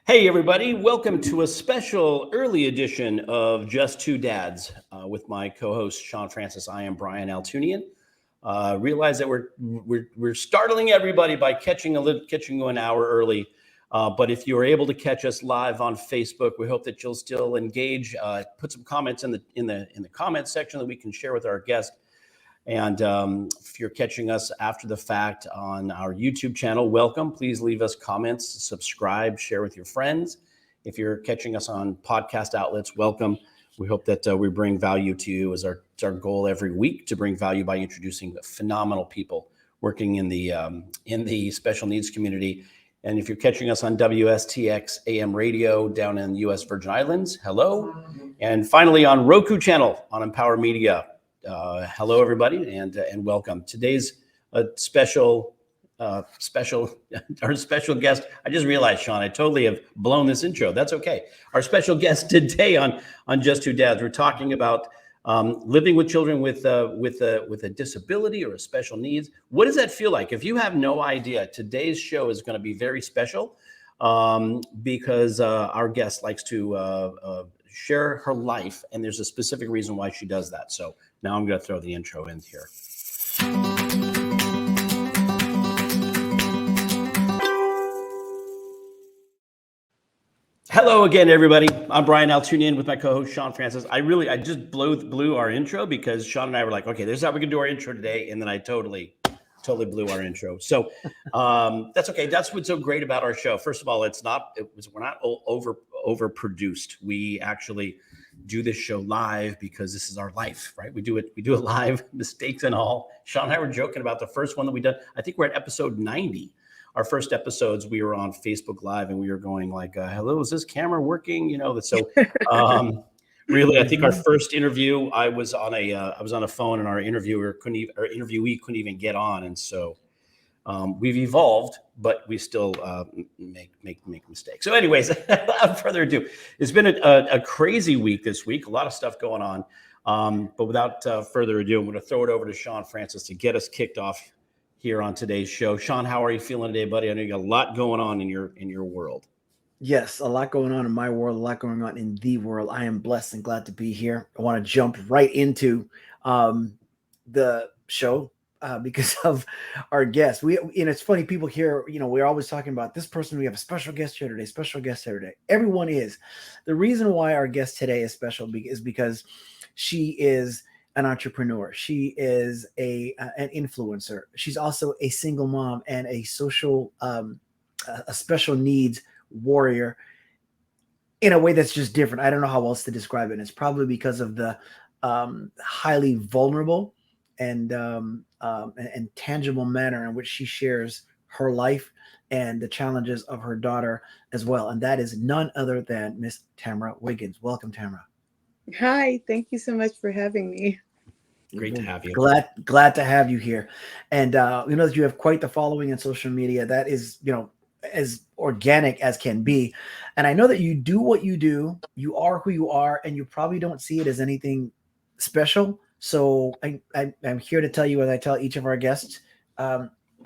Hey, everybody, welcome to a special early edition of Just Two Dads with my co-host, Sean Francis. I am Brian Altunian. Realize that we're startling everybody by catching you an hour early. But if you are able to catch us live on Facebook, we hope that you'll still engage. Put some comments in the comments section that we can share with our guest. And if you're catching us after the fact on our YouTube channel, welcome. Please leave us comments, subscribe, share with your friends. If you're catching us on podcast outlets, welcome. We hope that we bring value to you as our goal every week, to bring value by introducing phenomenal people working in the special needs community. And if you're catching us on WSTX AM radio down in the U.S. Virgin Islands, hello. And finally on Roku channel on Empower Media. Hello, everybody, and welcome. Today's special guest. I just realized, Sean, I totally have blown this intro. That's okay. Our special guest today on Just Two Dads, we're talking about living with children with a disability or a special needs. What does that feel like? If you have no idea, today's show is going to be very special because our guest likes to share her life, and there's a specific reason why she does that. So now I'm going to throw the intro in here. Hello again, everybody. I'm Brian Altunian with my co-host Sean Francis. I just blew our intro because Sean and I were like, okay, this is how we're gonna do our intro today, and then I totally blew our intro. So that's okay. That's what's so great about our show. First of all, we're not overproduced. We actually do this show live because this is our life, right? We do it live, mistakes and all. Sean and I were joking about the first one that we done. I think we're at episode 90. Our first episodes, we were on Facebook Live and we were going like, hello, is this camera working? So really, I think our first interview, I was on a phone and our interviewee couldn't even get on. And so we've evolved, but we still make mistakes. So anyways, without further ado, it's been a crazy week this week, a lot of stuff going on. But without further ado, I'm going to throw it over to Sean Francis to get us kicked off here on today's show. Sean, how are you feeling today, buddy? I know you got a lot going on in your world. Yes, a lot going on in my world, a lot going on in the world. I am blessed and glad to be here. I want to jump right into the show because of our guest. And it's funny, people here, we're always talking about this person. We have a special guest here today. Everyone is. The reason why our guest today is special is because she is an entrepreneur. She is an influencer. She's also a single mom and a social, a special needs warrior in a way that's just different. I don't know how else to describe it. And it's probably because of the highly vulnerable and tangible manner in which she shares her life and the challenges of her daughter as well. And that is none other than Miss Tamara Wiggins. Welcome, Tamara. Hi, thank you so much for having me. Great to have you. Glad to have you here. And we know that you have quite the following in social media that is, as organic as can be. And I know that you do what you do, you are who you are, and you probably don't see it as anything special. So I'm here to tell you, as I tell each of our guests,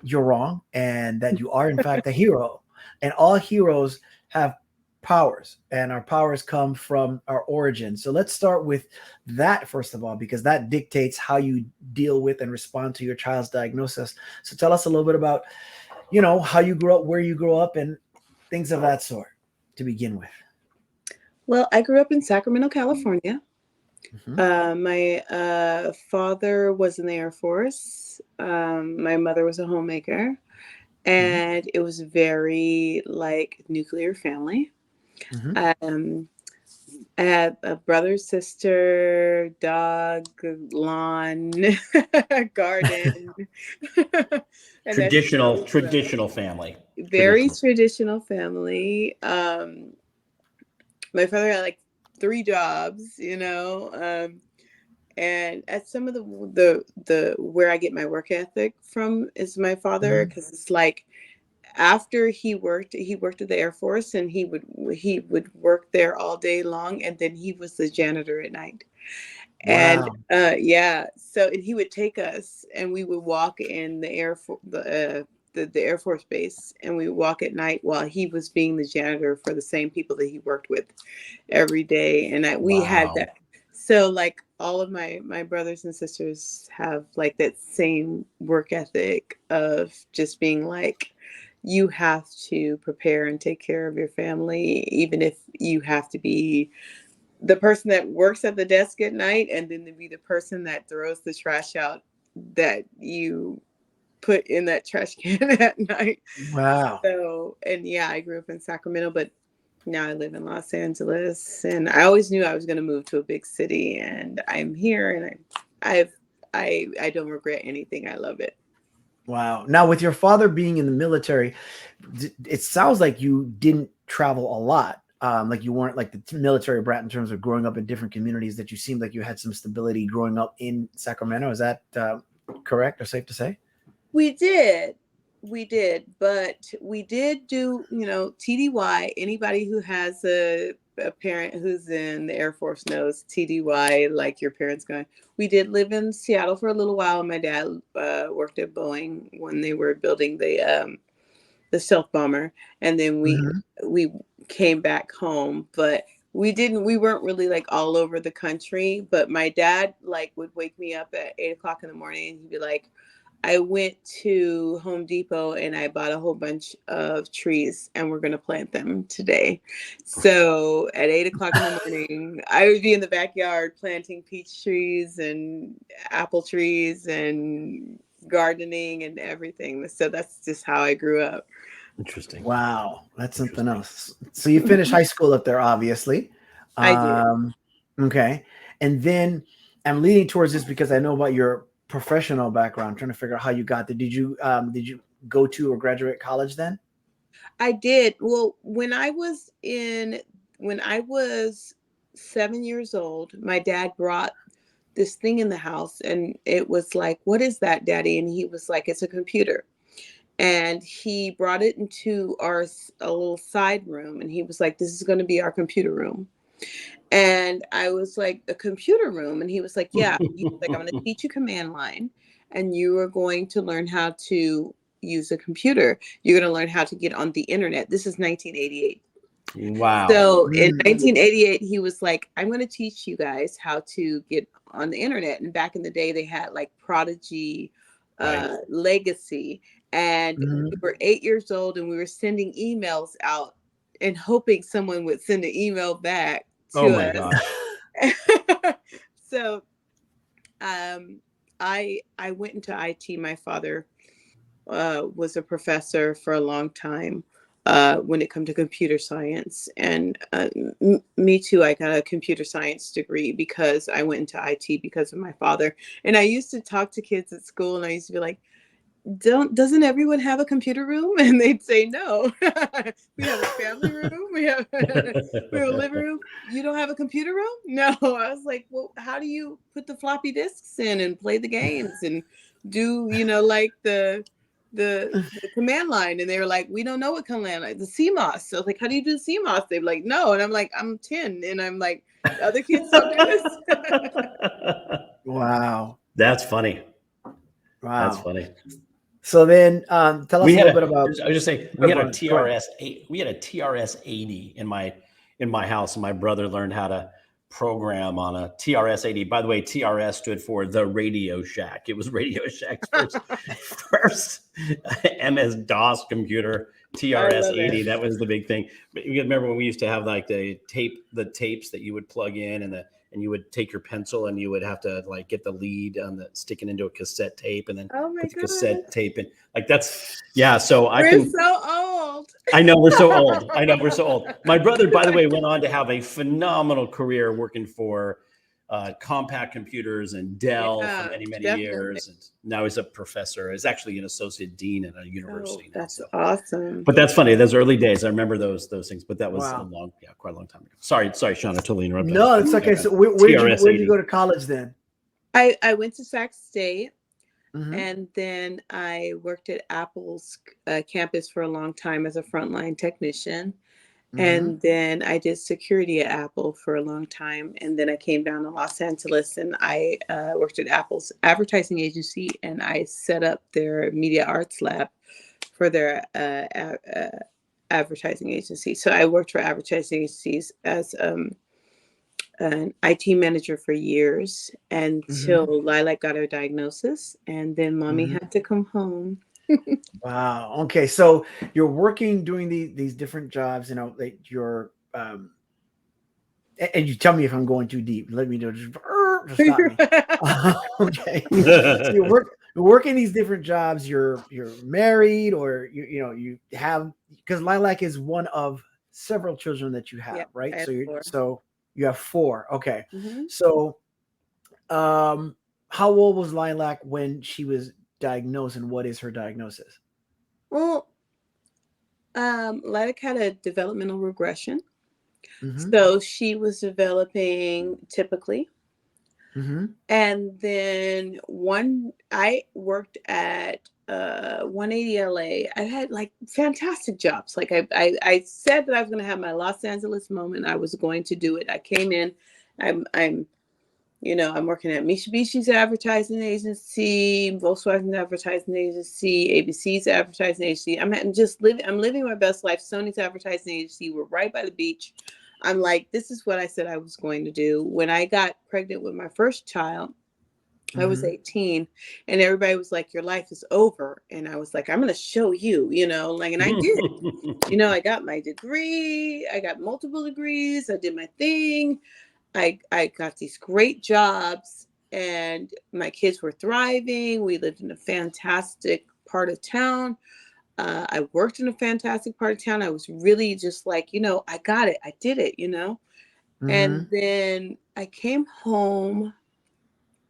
you're wrong, and that you are in fact a hero. And all heroes have powers, and our powers come from our origin. So let's start with that first of all, because that dictates how you deal with and respond to your child's diagnosis. So tell us a little bit about, how you grew up, where you grew up, and things of that sort to begin with. Well, I grew up in Sacramento, California. Mm-hmm. My father was in the Air Force. My mother was a homemaker, and it was very like nuclear family. Mm-hmm. I had a brother, sister, dog, lawn, garden. Traditional family. Very traditional family. My father had like 3 jobs, and at some of the where I get my work ethic from is my father, because it's like, after he worked at the Air Force, and he would work there all day long, and then he was the janitor at night. Wow. And so and he would take us, and we would walk in the the Air Force Base, and we walk at night while he was being the janitor for the same people that he worked with every day. And we had Wow. that. So like all of my brothers and sisters have like that same work ethic of just being like, you have to prepare and take care of your family, even if you have to be the person that works at the desk at night, and then to be the person that throws the trash out that you put in that trash can at night. Wow. So, and yeah, I grew up in Sacramento, but now I live in Los Angeles, and I always knew I was going to move to a big city, and I'm here, and I don't regret anything. I love it. Wow. Now, with your father being in the military, it sounds like you didn't travel a lot. Like you weren't like the military brat in terms of growing up in different communities, that you seemed like you had some stability growing up in Sacramento. Is that correct or safe to say? We did, but we did do, TDY. Anybody who has a parent who's in the Air Force knows TDY, like your parents going. We did live in Seattle for a little while. My dad worked at Boeing when they were building the stealth bomber, and then we came back home, but we weren't really like all over the country. But my dad like would wake me up at 8 o'clock in the morning, and he'd be like, I went to Home Depot and I bought a whole bunch of trees, and we're going to plant them today. So at 8 o'clock in the morning, I would be in the backyard planting peach trees and apple trees and gardening and everything. So that's just how I grew up. Interesting. Wow. That's something else. So you finished high school up there, obviously. I did. Okay. And then I'm leaning towards this because I know about your professional background. I'm trying to figure out how you got there. Did you go to or graduate college then? I did. Well, when I was 7 years old, my dad brought this thing in the house, and it was like, "What is that, Daddy?" And he was like, "It's a computer." And he brought it into a little side room, and he was like, "This is going to be our computer room." And I was like, "A computer room?" And he was like, "Yeah." He was like, "I'm going to teach you command line, and you are going to learn how to use a computer. You're going to learn how to get on the internet." This is 1988. Wow. So in 1988, he was like, "I'm going to teach you guys how to get on the internet." And back in the day, they had like Prodigy, Right. Legacy, and we were 8 years old, and we were sending emails out and hoping someone would send an email back to Oh my us. gosh. So I went into IT. My father was a professor for a long time when it comes to computer science. And me too, I got a computer science degree because I went into IT because of my father. And I used to talk to kids at school, and I used to be like, doesn't everyone have a computer room? And they'd say, "No." We have a family room, we have a living room. You don't have a computer room? No. I was like, "Well, how do you put the floppy disks in and play the games and do like the command line?" And they were like, "We don't know what command line, the CMOS." So I was like, "How do you do CMOS?" They're like, "No." And I'm like, "I'm 10." And I'm like, "The other kids don't do this." Wow. That's funny. Wow. That's funny. So then tell us a little bit about. I was just saying, we had a TRS 80 in my house, and my brother learned how to program on a TRS 80. By the way, TRS stood for the Radio Shack. It was Radio Shack's first MS-DOS computer. TRS 80. That was the big thing. But you remember when we used to have like the tapes that you would plug in, and you would take your pencil and you would have to like get the lead on the sticking into a cassette tape, and then put the cassette tape in. Like that's So we're so old. I know we're so old. My brother, by the way, went on to have a phenomenal career working for Compaq Computers and Dell for many years. And now he's a professor. He's actually an associate dean at a university now. That's awesome. But that's funny. Those early days, I remember those things. But that was quite a long time ago. Sorry, Sean, I totally interrupted. No, it's okay. So where did you go to college then? I went to Sac State. And then I worked at Apple's campus for a long time as a frontline technician. And then I did security at Apple for a long time. And then I came down to Los Angeles, and I worked at Apple's advertising agency, and I set up their media arts lab for their advertising agency. So I worked for advertising agencies as an IT manager for years until Lilac got her diagnosis, and then mommy had to come home. Wow. Okay. So you're working, doing these different jobs, like you're, and you tell me if I'm going too deep. Let me know. Just stop me. Okay. So you're working these different jobs. You're married, or you have, because Lilac is one of several children that you have, Yeah, right? I have four. So you have four. Okay. Mm-hmm. So, how old was Lilac when she was diagnosed, and what is her diagnosis? Well, Lilac had a developmental regression. Mm-hmm. So she was developing typically. Mm-hmm. And then I worked at 180 LA. I had like fantastic jobs. Like I said that I was going to have my Los Angeles moment. I was going to do it. I came in. I'm working at Mitsubishi's advertising agency, Volkswagen's advertising agency, ABC's advertising agency. I'm living my best life. Sony's advertising agency. We're right by the beach. I'm like, this is what I said I was going to do. When I got pregnant with my first child, I was 18, and everybody was like, your life is over. And I was like, I'm going to show you, and I did. I got my degree. I got multiple degrees. I did my thing. I got these great jobs, and my kids were thriving. We lived in a fantastic part of town. I worked in a fantastic part of town. I was really just like, I got it. I did it, And then I came home,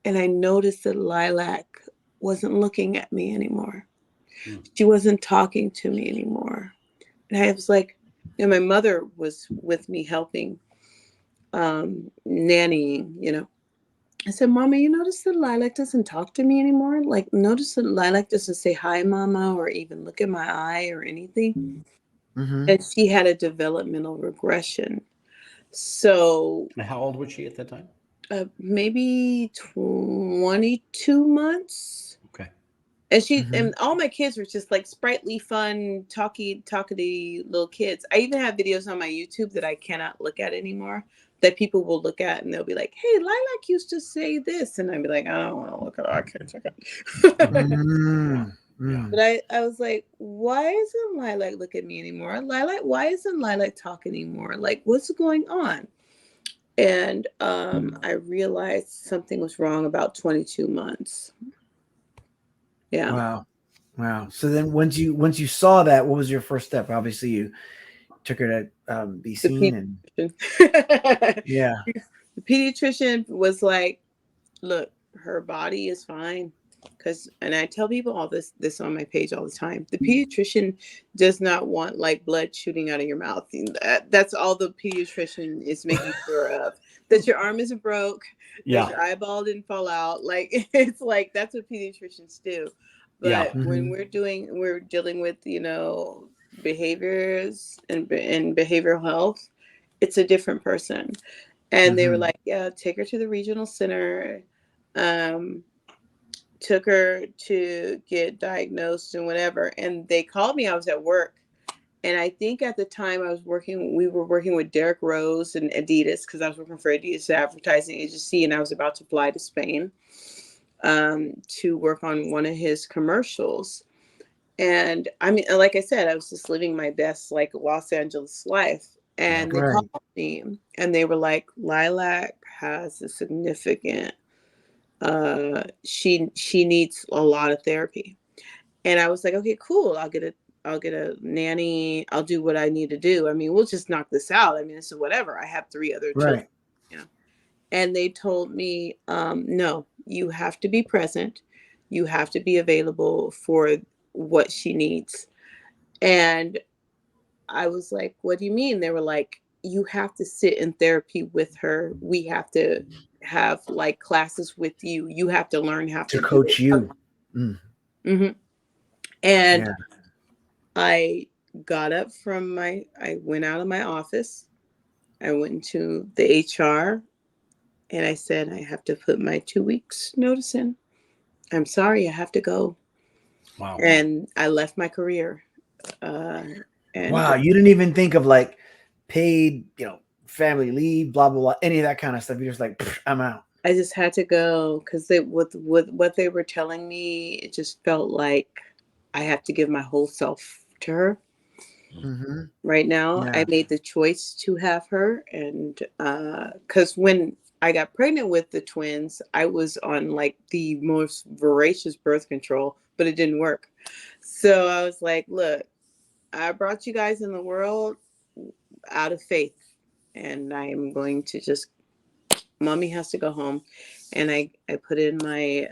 and I noticed that Lilac wasn't looking at me anymore. She wasn't talking to me anymore. And I was like, my mother was with me helping nannying. I said, Mama, you notice that Lilac doesn't talk to me anymore? Like, notice that Lilac doesn't say hi, Mama, or even look at my eye or anything. And she had a developmental regression. So How old was she at that time? maybe 22 months. Okay. And and all my kids were just like sprightly, fun, talky little kids. I even have videos on my YouTube that I cannot look at anymore, that people will look at and they'll be like, hey, Lilac used to say this. And I'd be like, I don't want to look at it. I can't check it. But I was like, why isn't Lilac look at me anymore? Why isn't Lilac talk anymore? Like, what's going on? And I realized something was wrong about 22 months. Yeah. Wow. So then once you saw that, what was your first step? Obviously you took her to be seen, and yeah. The pediatrician was like, look, her body is fine. And I tell people all this on my page all the time. The pediatrician does not want like blood shooting out of your mouth. That's all the pediatrician is making sure of. That your arm isn't broke, that your eyeball didn't fall out. Like, it's like, that's what pediatricians do. But when we're dealing with, behaviors and behavioral health, it's a different person. And they were like, yeah, take her to the regional center. Took her to get diagnosed and whatever. And they called me. I was at work. And I think at the time we were working with Derek Rose and Adidas, because I was working for Adidas advertising agency, and I was about to fly to Spain to work on one of his commercials. And I mean, like I said, I was just living my best like Los Angeles life. And they called me and they were like, Lilac has a significant, she needs a lot of therapy. And I was like, okay, cool. I'll get a nanny. I'll do what I need to do. I mean, we'll just knock this out. I mean, it's whatever. I have 3 other children. And they told me, no, you have to be present. You have to be available for what she needs. And I was like, what do you mean? They were like, you have to sit in therapy with her. We have to have like classes with you. You have to learn how to coach you. And I got up I went out of my office. I went into the HR and I said, I have to put my 2 weeks notice in. I'm sorry, I have to go. Wow. And I left my career. And Wow, you didn't even think of like paid, family leave, blah blah blah, any of that kind of stuff. You're just like, I'm out. I just had to go because with what they were telling me, it just felt like I have to give my whole self to her. Mm-hmm. Right now, Yeah. I made the choice to have her, and because when I got pregnant with the twins, I was on like the most voracious birth control, but it didn't work. So I was like, look, I brought you guys in the world out of faith, and I am going to just, mommy has to go home. And I put in my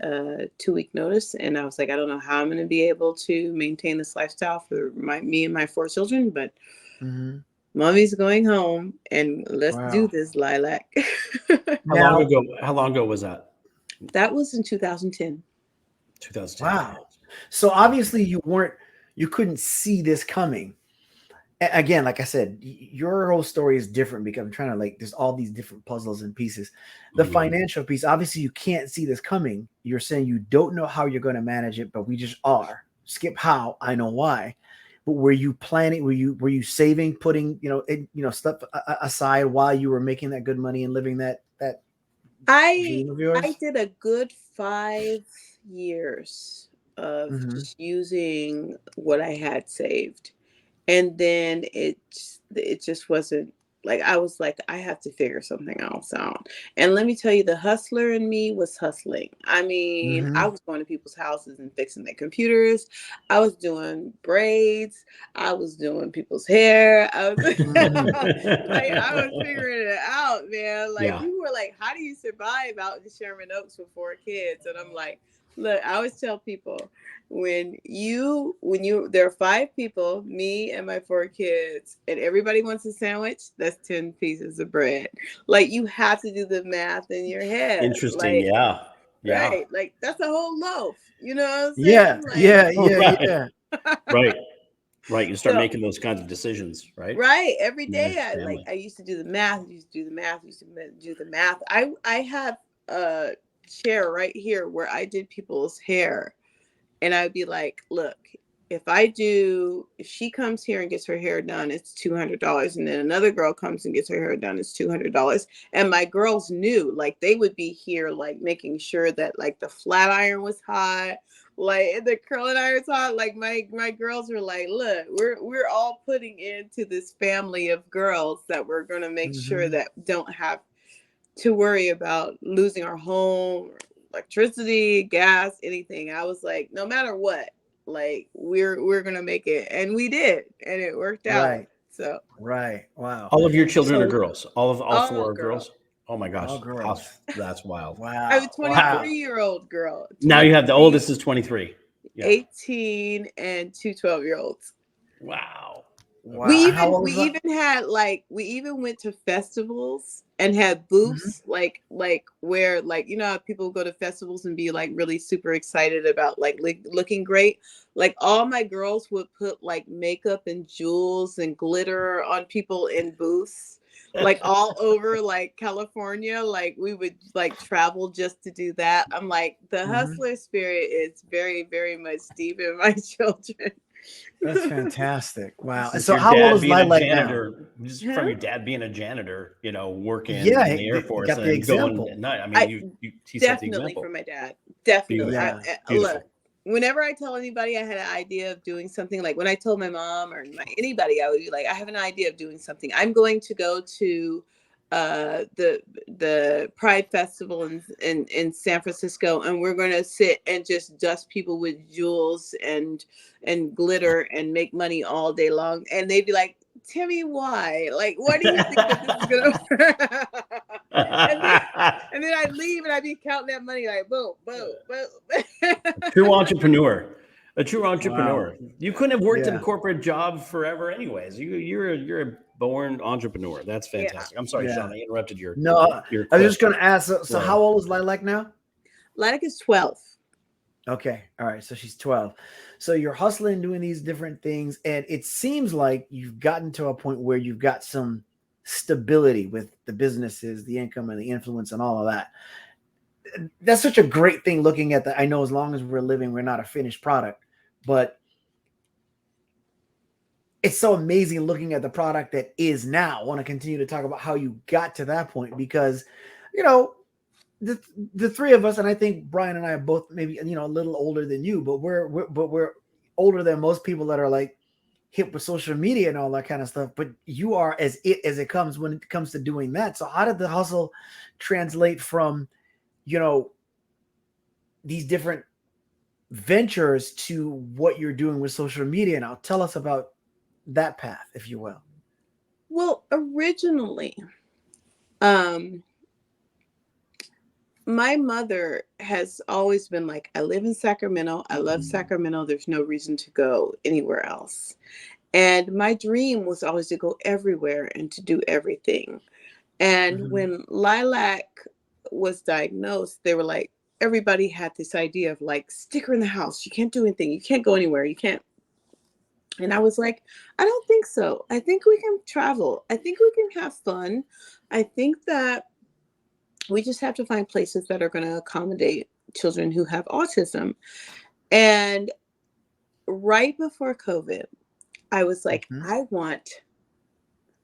2-week notice, and I was like, I don't know how I'm going to be able to maintain this lifestyle for me and my 4 children, but mommy's going home, and let's do this, Lilac. How long ago was that? That was in 2010. 2010. Wow. So obviously you couldn't see this coming. Again, like I said, your whole story is different because I'm trying to there's all these different puzzles and pieces. The financial piece, obviously you can't see this coming. You're saying you don't know how you're going to manage it, but we just are. Skip how, I know why. But were you planning, were you saving, putting, stuff aside while you were making that good money and living that dream of yours? I did a good 5 years of just using what I had saved. And then it just wasn't, like, I was like, I have to figure something else out. And let me tell you, the hustler in me was hustling. I mean, I was going to people's houses and fixing their computers. I was doing braids. I was doing people's hair. I was I was figuring it out, man. Like, people were like, how do you survive out in Sherman Oaks with 4 kids? And I'm like, look, I always tell people, when there are 5 people, me and my 4 kids, and everybody wants a sandwich, that's 10 pieces of bread. Like, you have to do the math in your head. Interesting. Like, right. Like, that's a whole loaf. You know what I'm saying? Yeah. Right. You start making those kinds of decisions, right? Right. Every day I used to do the math, I have a chair right here where I did people's hair. And I'd be like, look, if she comes here and gets her hair done, it's $200. And then another girl comes and gets her hair done, it's $200. And my girls knew, like, they would be here, like, making sure that, like, the flat iron was hot, like, the curling iron's hot. Like, my girls were like, look, we're all putting into this family of girls that we're going to make sure that don't have to worry about losing our home, electricity, gas, anything. I was like, no matter what, like, we're gonna make it, and we did, and it worked out. So wow. All of your children are girls. All 4 are girls. Oh my gosh, all girls. that's wild. Wow. I have a 23-year-old girl. Now you have the oldest is 23. 18 and 2 12-year-olds. Wow. We even went to festivals and had booths, like where, like, how people go to festivals and be like really super excited about like looking great. Like, all my girls would put like makeup and jewels and glitter on people in booths, like all over like California. Like, we would like travel just to do that. I'm like, the hustler spirit is very, very much deep in my children. That's fantastic. Wow. And so how old is Lilac now? Just from your dad being a janitor, working in the Air Force, got the example. Going at night. I mean, he set the definitely example. From my dad. Definitely. Beautiful. Look, whenever I tell anybody I had an idea of doing something, like when I told my mom or anybody, I would be like, I have an idea of doing something. I'm going to go to the Pride Festival in San Francisco, and we're going to sit and just dust people with jewels and glitter and make money all day long. And they'd be like, Timmy, why? Like, why do you think that this is gonna work? and then I'd leave and I'd be counting that money, like, boom, boom, boom. True entrepreneur. A true entrepreneur. Wow. You couldn't have worked in a corporate job forever anyways. You're a born entrepreneur. That's fantastic. I'm sorry, Sean, I interrupted your I was just going to ask, so how old is Lilac now? Lilac is 12. Okay. All right. So she's 12. So you're hustling, doing these different things. And it seems like you've gotten to a point where you've got some stability with the businesses, the income and the influence and all of that. That's such a great thing, looking at that. I know as long as we're living, we're not a finished product, but it's so amazing looking at the product that is now. I want to continue to talk about how you got to that point, because, you know, the three of us, and I think Brian and I are both maybe, you know, a little older than you, but we're older than most people that are like hip with social media and all that kind of stuff. But you are as it comes when it comes to doing that. So how did the hustle translate from, you know, these different ventures to what you're doing with social media now? Tell us about that path, if you will. Well, originally, my mother has always been like, I live in Sacramento. I love Sacramento. There's no reason to go anywhere else. And my dream was always to go everywhere and to do everything. And when Lilac was diagnosed, they were like, everybody had this idea of like, stick her in the house. You can't do anything. You can't go anywhere. You can't. And I was like, I don't think so. I think we can travel. I think we can have fun. I think that we just have to find places that are going to accommodate children who have autism. And right before COVID, I was like, I want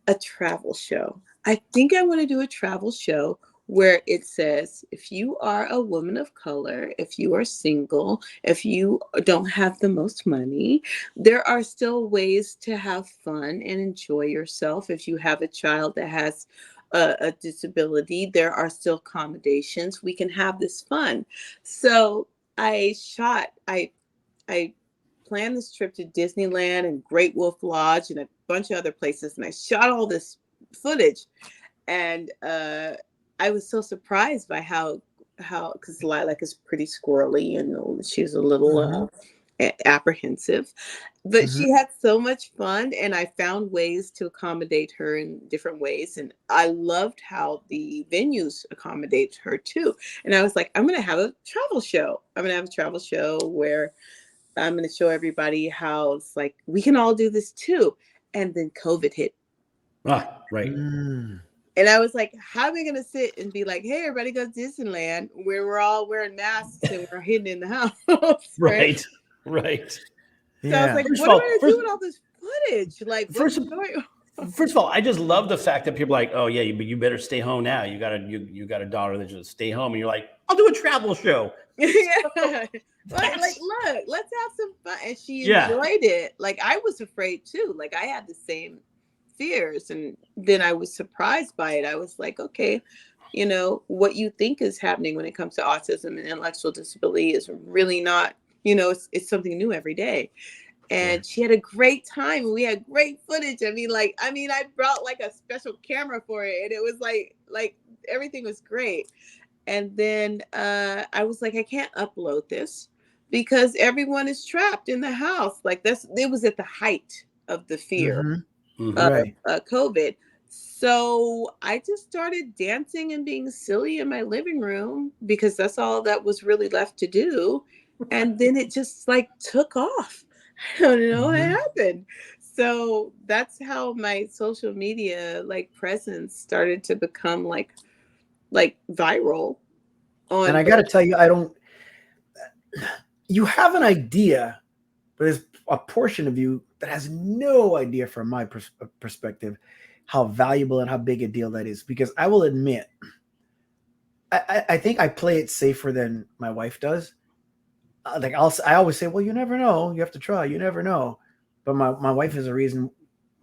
a travel show. I think I want to do a travel show where it says, if you are a woman of color, if you are single, if you don't have the most money, there are still ways to have fun and enjoy yourself. If you have a child that has a disability, there are still accommodations. We can have this fun. So I planned this trip to Disneyland and Great Wolf Lodge and a bunch of other places, and I shot all this footage. And I was so surprised by how because Lilac is pretty squirrely and she's a little apprehensive, but she had so much fun, and I found ways to accommodate her in different ways. And I loved how the venues accommodate her too. And I was like, I'm going to have a travel show. I'm going to have a travel show where I'm going to show everybody how it's like, we can all do this too. And then COVID hit. Ah, right. And I was like, how are we going to sit and be like, hey, everybody go to Disneyland where we're all wearing masks and we're hidden in the house? Right. So I was like, what am I going to do with all this footage? Like, first of all, I just love the fact that people are like, oh yeah, but you better stay home now. You got a daughter that just stay home, and you're like, I'll do a travel show. Like, look, let's have some fun. And she enjoyed it. Like, I was afraid too. Like, I had the same fears, and then I was surprised by it. I was like, okay, you know, what you think is happening when it comes to autism and intellectual disability is really not, you know, it's something new every day. And she had a great time. We had great footage. I mean, I brought like a special camera for it, and it was like everything was great. And then I was like, I can't upload this because everyone is trapped in the house. Like it was at the height of the fear of COVID. So I just started dancing and being silly in my living room because that's all that was really left to do. And then it just like took off. I don't know what happened. So that's how my social media like presence started to become like viral. And I got to tell you, you have an idea, but there's a portion of you that has no idea from my perspective how valuable and how big a deal that is. Because I will admit, I think I play it safer than my wife does. I always say, well, you never know. You have to try. You never know. But my wife is the reason.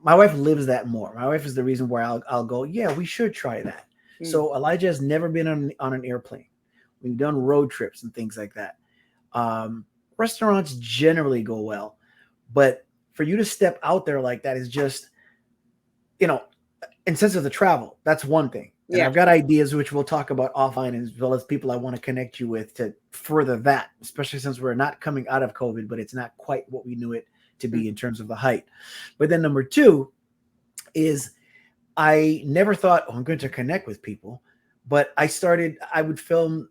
My wife lives that more. My wife is the reason where I'll go, yeah, we should try that. So Elijah has never been on an airplane. We've done road trips and things like that. Restaurants generally go well, but for you to step out there like that is just, you know, in sense of the travel, that's one thing. And I've got ideas which we'll talk about offline, as well as people I want to connect you with to further that, especially since we're not coming out of COVID, but it's not quite what we knew it to be in terms of the height. But then number two is I never thought, I'm going to connect with people, but I would film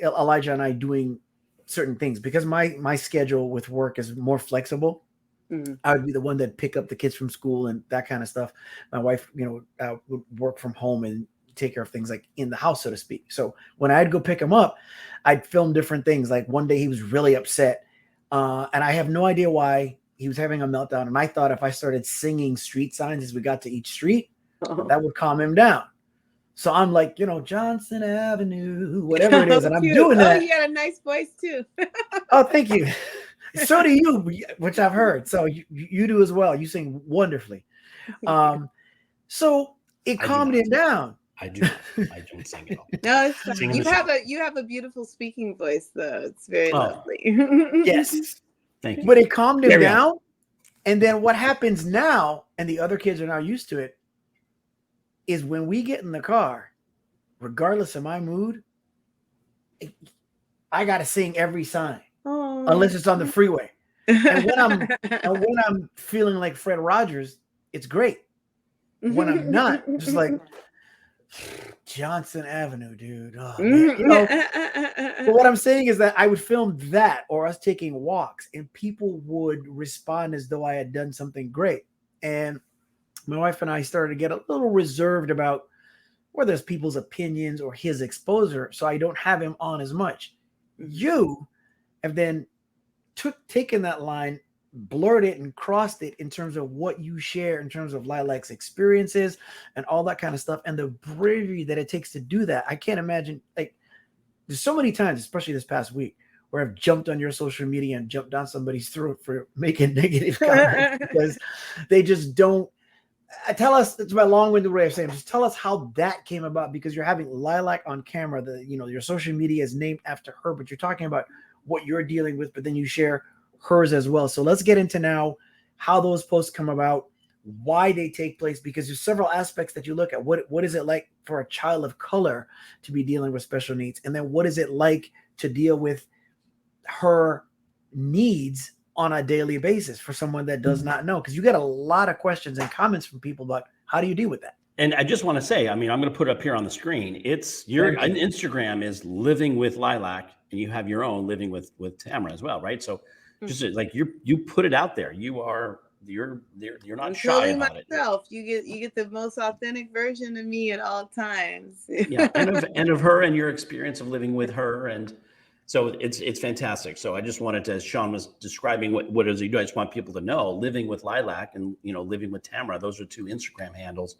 Elijah and I doing certain things because my schedule with work is more flexible. I would be the one that pick up the kids from school and that kind of stuff. My wife, would work from home and take care of things like in the house, so to speak. So when I'd go pick him up, I'd film different things. Like one day he was really upset And I have no idea why he was having a meltdown. And I thought if I started singing street signs as we got to each street, that would calm him down. So I'm like, Johnson Avenue, whatever it is. And I'm doing that. Oh, you got a nice voice too. Oh, thank you. So do you, which I've heard. So you do as well. You sing wonderfully. So it calmed him down. I don't sing at all. No, it's fine. You have a beautiful speaking voice, though. It's very lovely. Yes. Thank you. But it calmed him down. And then what happens now, and the other kids are now used to it, is when we get in the car, regardless of my mood, I got to sing every sign, unless it's on the freeway. And when I'm feeling like Fred Rogers, it's great. When I'm not, just like Johnson Avenue, dude. Oh, man. But what I'm saying is that I would film that or us taking walks, and people would respond as though I had done something great. And my wife and I started to get a little reserved about whether it's people's opinions or his exposure, so I don't have him on as much. You have then taken that line, blurred it, and crossed it in terms of what you share in terms of Lilac's experiences and all that kind of stuff, and the bravery that it takes to do that. I can't imagine, like, there's so many times, especially this past week, where I've jumped on your social media and jumped down somebody's throat for making negative comments because they just don't. Tell us, it's my long-winded way of saying, just tell us how that came about, because you're having Lilac on camera. Your social media is named after her, but you're talking about what you're dealing with, but then you share hers as well. So let's get into now how those posts come about, why they take place, because there's several aspects that you look at. What is it like for a child of color to be dealing with special needs? And then what is it like to deal with her needs on a daily basis for someone that does not know? Because you get a lot of questions and comments from people about how do you deal with that? And I just want to say, I mean, I'm going to put it up here on the screen. It's your Instagram is Living with Lilac, and you have your own Living with Tamara as well, right? So just like you put it out there. You're not shy about myself. It. You get the most authentic version of me at all times. Yeah, and of her and your experience of living with her, and so it's fantastic. So I just wanted to, as Sean was describing what does he do, I just want people to know Living with Lilac and Living with Tamara. Those are two Instagram handles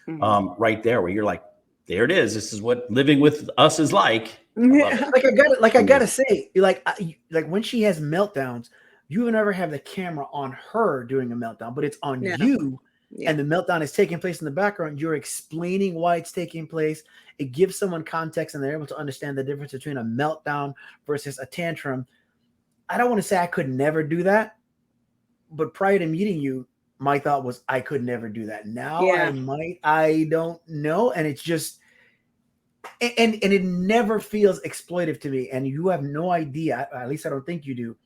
right there, where you're like, there it is. This is what living with us is like. I gotta say, like when she has meltdowns, you never have the camera on her doing a meltdown, but it's on you. Yeah. And the meltdown is taking place in the background. You're explaining why it's taking place. It gives someone context, and they're able to understand the difference between a meltdown versus a tantrum. I don't want to say I could never do that, but prior to meeting you, my thought was I could never do that. Now I might. I don't know. And it's just, and it never feels exploitive to me. And you have no idea, at least I don't think you do.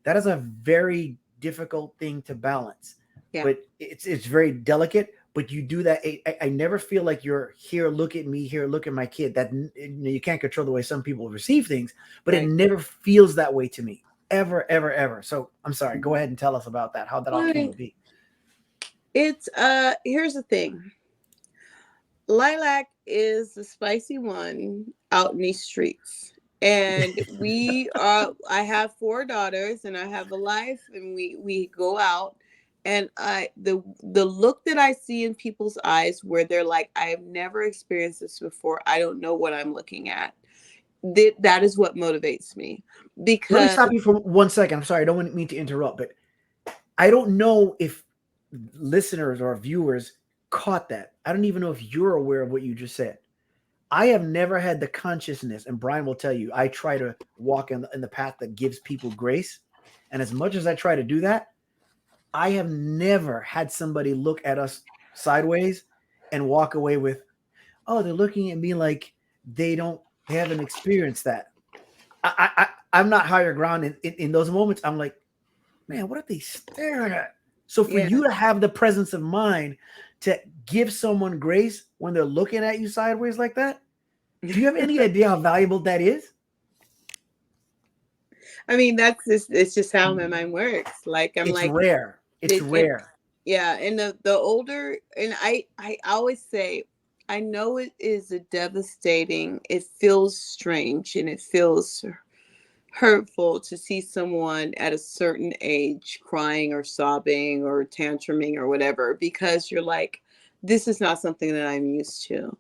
That is a very difficult thing to balance. Yeah. But it's very delicate. But you do that. I never feel like you're here, look at me, here, look at my kid. That you can't control the way some people receive things, but it never feels that way to me. Ever, ever, ever. So I'm sorry. Go ahead and tell us about that, how that all came to be. It's here's the thing. Lilac is the spicy one out in these streets. And I have 4 daughters and I have a life, and we go out, and the look that I see in people's eyes where they're like, I have never experienced this before. I don't know what I'm looking at. That is what motivates me. Because let me stop you for 1 second. I'm sorry. I don't mean to interrupt, but I don't know if listeners or viewers caught that. I don't even know if you're aware of what you just said. I have never had the consciousness, and Brian will tell you, I try to walk in the path that gives people grace. And as much as I try to do that, I have never had somebody look at us sideways and walk away with, oh, they're looking at me like they haven't experienced that. I'm not higher ground in those moments. I'm like, man, what are they staring at? So for you to have the presence of mind to give someone grace when they're looking at you sideways like that, do you have any idea how valuable that is? I mean, it's just how my mind works. Like it's rare. It's rare. And the older, and I always say, I know it is devastating. It feels strange and it feels hurtful to see someone at a certain age crying or sobbing or tantruming or whatever, because you're like, this is not something that I'm used to.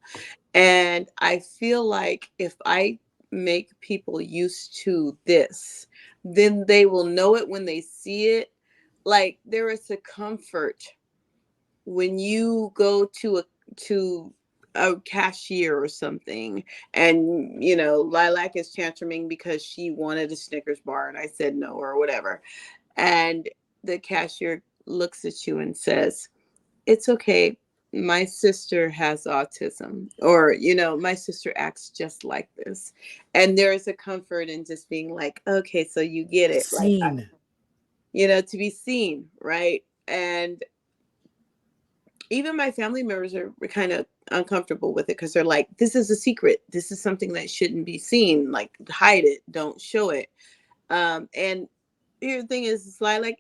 And I feel like if I make people used to this, then they will know it when they see it. Like, there is a comfort when you go to a cashier or something, and Lilac is tantruming because she wanted a Snickers bar and I said no or whatever, and the cashier looks at you and says, it's okay, my sister has autism, or my sister acts just like this. And there is a comfort in just being like, okay, so you get it, like, Seen. to be seen, right? And even my family members are kind of uncomfortable with it, because they're like, this is a secret, this is something that shouldn't be seen, like, hide it, don't show it. And here the thing is, Lilac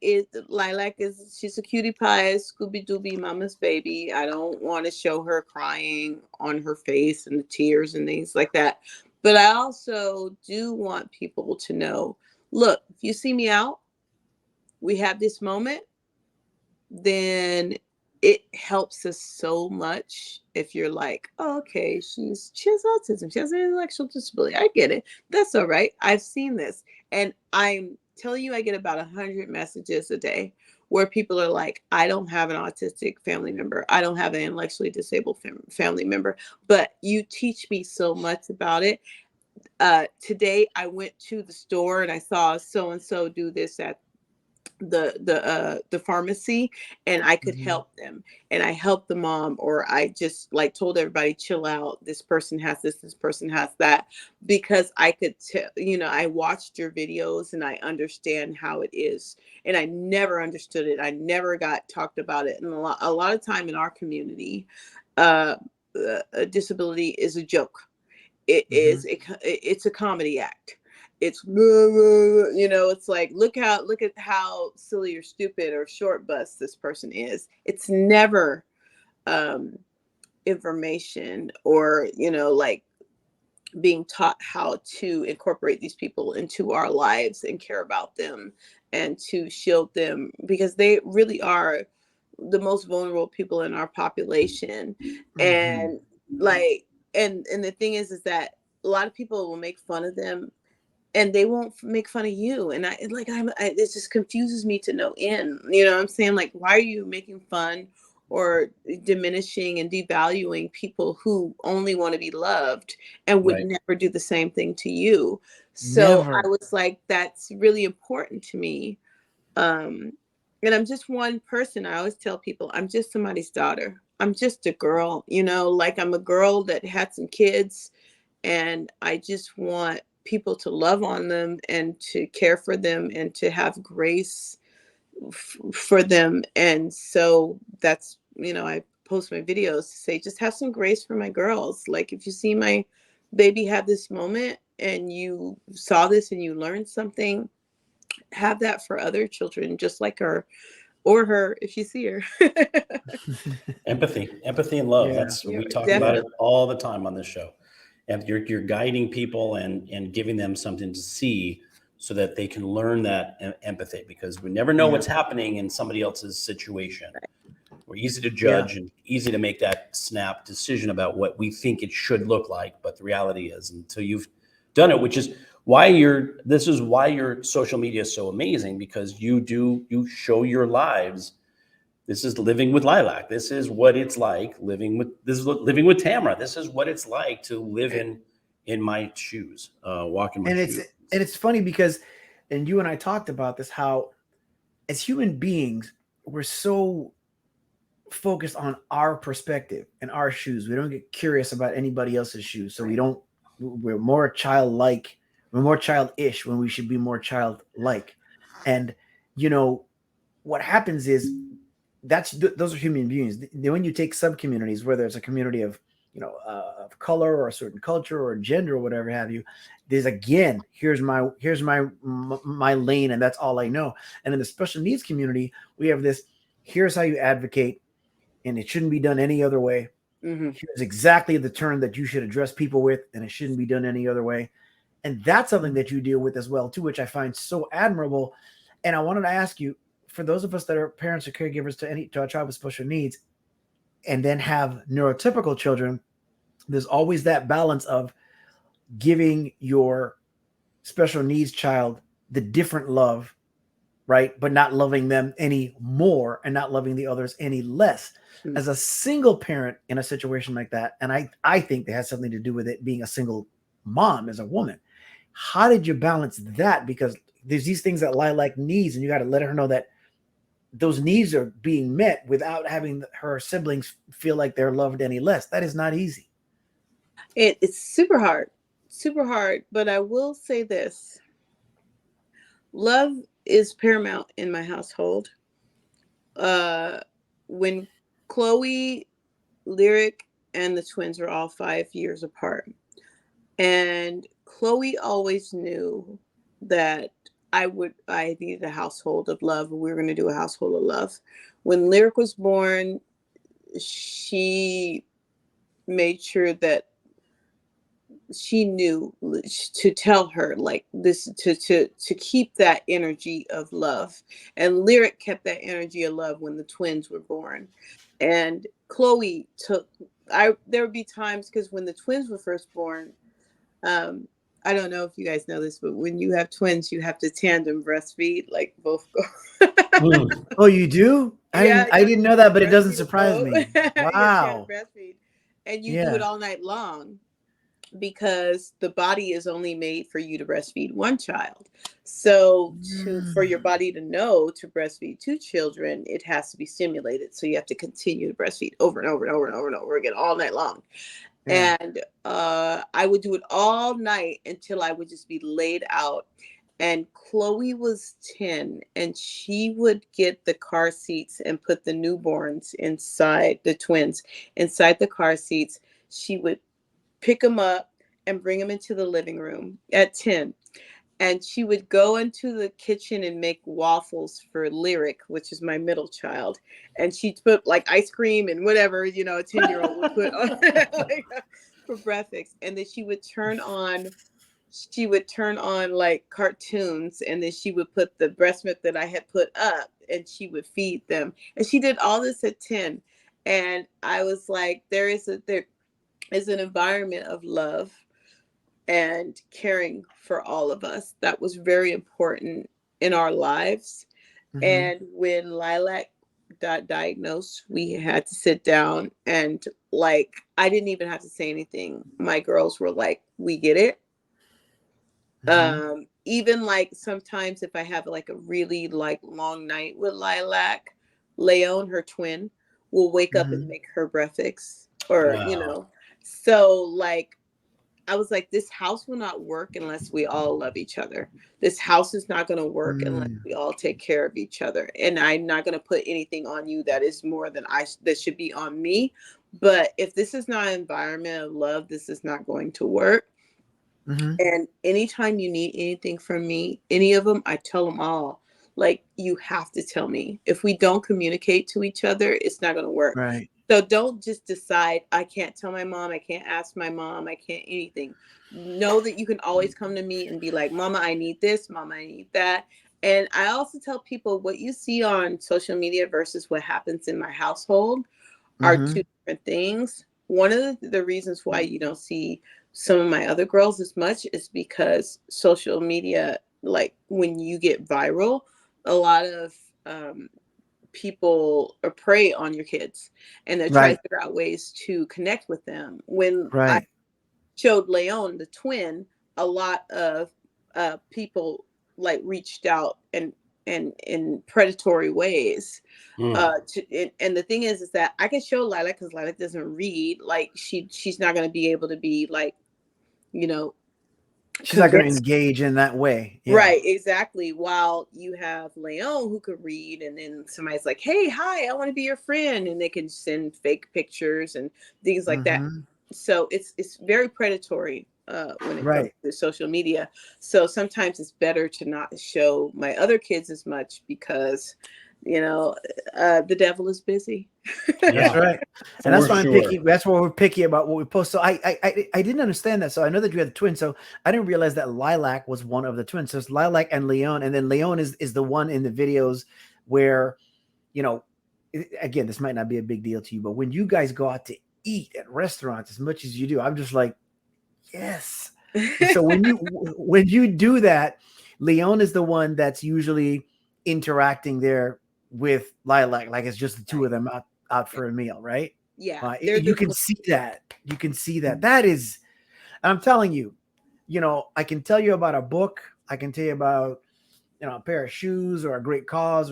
is she's a cutie pie, Scooby Dooby mama's baby. I don't want to show her crying on her face and the tears and things like that. But I also do want people to know, look, if you see me out, we have this moment, then it helps us so much if you're like, oh, okay, she has autism, she has an intellectual disability, I get it, that's all right, I've seen this. And I'm telling you, I get about 100 messages a day where people are like, I don't have an autistic family member, I don't have an intellectually disabled family member, but you teach me so much about it. Today I went to the store and I saw so and so do this at the pharmacy, and I could help them, and I helped the mom, or I just like told everybody, chill out, this person has this person has that, because I could tell, I watched your videos and I understand how it is, and I never understood it, I never got talked about it. And a lot of time in our community, a disability is a joke. It's a comedy act. It's it's like, look at how silly or stupid or short bus this person is. It's never information, or like being taught how to incorporate these people into our lives and care about them and to shield them, because they really are the most vulnerable people in our population. And like, and the thing is that a lot of people will make fun of them, and they won't make fun of you. And it just confuses me to no end. You know what I'm saying? Like, why are you making fun or diminishing and devaluing people who only want to be loved and would Right. never do the same thing to you? So Never. I was like, that's really important to me. And I'm just one person. I always tell people, I'm just somebody's daughter. I'm just a girl, like, I'm a girl that had some kids, and I just want people to love on them and to care for them and to have grace for them. And so that's, I post my videos to say, just have some grace for my girls. Like, if you see my baby have this moment and you saw this and you learned something, have that for other children just like her, or her if you see her. Empathy and love. Yeah. That's Yeah, we talk definitely. about it all the time on this show. And you're guiding people and giving them something to see so that they can learn that empathy, because we never know what's happening in somebody else's situation. We're easy to judge and easy to make that snap decision about what we think it should look like. But the reality is, until you've done it, which is why this is why your social media is so amazing, because you show your lives. This is living with Lilac. This is what it's like living with Tamara. This is what it's like to live in my shoes, walk in my shoes. And it's funny because, and you and I talked about this, how as human beings, we're so focused on our perspective and our shoes. We don't get curious about anybody else's shoes. So we're more childlike, we're more childish when we should be more childlike. And what happens is, those are human beings. When you take sub communities where there's a community of of color or a certain culture or gender or whatever have you, there's, again, here's my lane, and that's all I know. And in the special needs community, we have this, here's how you advocate, and it shouldn't be done any other way. Mm-hmm. Here's exactly the term that you should address people with, and it shouldn't be done any other way. And that's something that you deal with as well too, which I find so admirable. And I wanted to ask you, for those of us that are parents or caregivers to a child with special needs and then have neurotypical children, there's always that balance of giving your special needs child the different love, right? But not loving them any more and not loving the others any less. Mm. As a single parent in a situation like that, and I think that has something to do with it being a single mom as a woman. How did you balance that? Because there's these things that Lilac needs, and you got to let her know that those needs are being met without having her siblings feel like they're loved any less. That is not easy. It's super hard. But I will say this: love is paramount in my household. When Chloe, Lyric, and the twins were all 5 years apart, and Chloe always knew that I needed a household of love. We were going to do a household of love. When Lyric was born, she made sure that she knew to tell her like this, to keep that energy of love. And Lyric kept that energy of love when the twins were born. And Chloe there would be times, because when the twins were first born, I don't know if you guys know this, but when you have twins, you have to tandem breastfeed, like both go. Oh, you do? I didn't know that, but it doesn't surprise me. Wow. Breastfeed. And you do it all night long, because the body is only made for you to breastfeed one child. So for your body to know to breastfeed two children, it has to be stimulated. So you have to continue to breastfeed over and over and over and over and over again all night long. Yeah. And I would do it all night until I would just be laid out. And Chloe was 10, and she would get the car seats and put the newborns inside, the twins inside the car seats. She would pick them up and bring them into the living room at 10. And she would go into the kitchen and make waffles for Lyric, which is my middle child. And she'd put like ice cream and whatever, a 10-year-old would put on like, for breakfast. And then she would turn on like cartoons. And then she would put the breast milk that I had put up, and she would feed them. And she did all this at 10. And I was like, there is an environment of love and caring for all of us that was very important in our lives. Mm-hmm. And when Lilac got diagnosed, we had to sit down, and like, I didn't even have to say anything. My girls were like, we get it. Mm-hmm. Even like sometimes if I have like a really like long night with Lilac, Leon, her twin, will wake up and make her breakfast, or wow. So like, I was like, this house will not work unless we all love each other. This house is not going to work unless we all take care of each other. And I'm not going to put anything on you that is more than that should be on me. But if this is not an environment of love, this is not going to work. Mm-hmm. And anytime you need anything from me, any of them, I tell them all, like, you have to tell me. If we don't communicate to each other, it's not going to work. Right. So don't just decide, I can't tell my mom, I can't ask my mom, I can't anything. Know that you can always come to me and be like, Mama, I need this, Mama, I need that. And I also tell people, what you see on social media versus what happens in my household are two different things. One of the reasons why you don't see some of my other girls as much is because social media, like when you get viral, a lot of people prey on your kids, and they're trying to figure out ways to connect with them. When I showed Leon, the twin, a lot of people like reached out and in predatory ways. And the thing is that I can show Lilac, because Lilac doesn't read. Like she's not going to be able to be like, she's not going to engage in that way. Yeah. Right, exactly. While you have Leon, who could read, and then somebody's like, hey, hi, I want to be your friend, and they can send fake pictures and things like that. So it's very predatory when it comes to social media. So sometimes it's better to not show my other kids as much, because the devil is busy. That's right. And that's For why I'm sure. picky. That's why we're picky about what we post. So I didn't understand that. So I know that you had the twins. So I didn't realize that Lilac was one of the twins. So it's Lilac and Leon. And then Leon is the one in the videos where, again, this might not be a big deal to you, but when you guys go out to eat at restaurants as much as you do, I'm just like, yes. So when you do that, Leon is the one that's usually interacting there with Lilac, like it's just the two of them out for a meal, right? Yeah, You can see that. You can see that. That is, I'm telling you, I can tell you about a book. I can tell you about, a pair of shoes or a great cause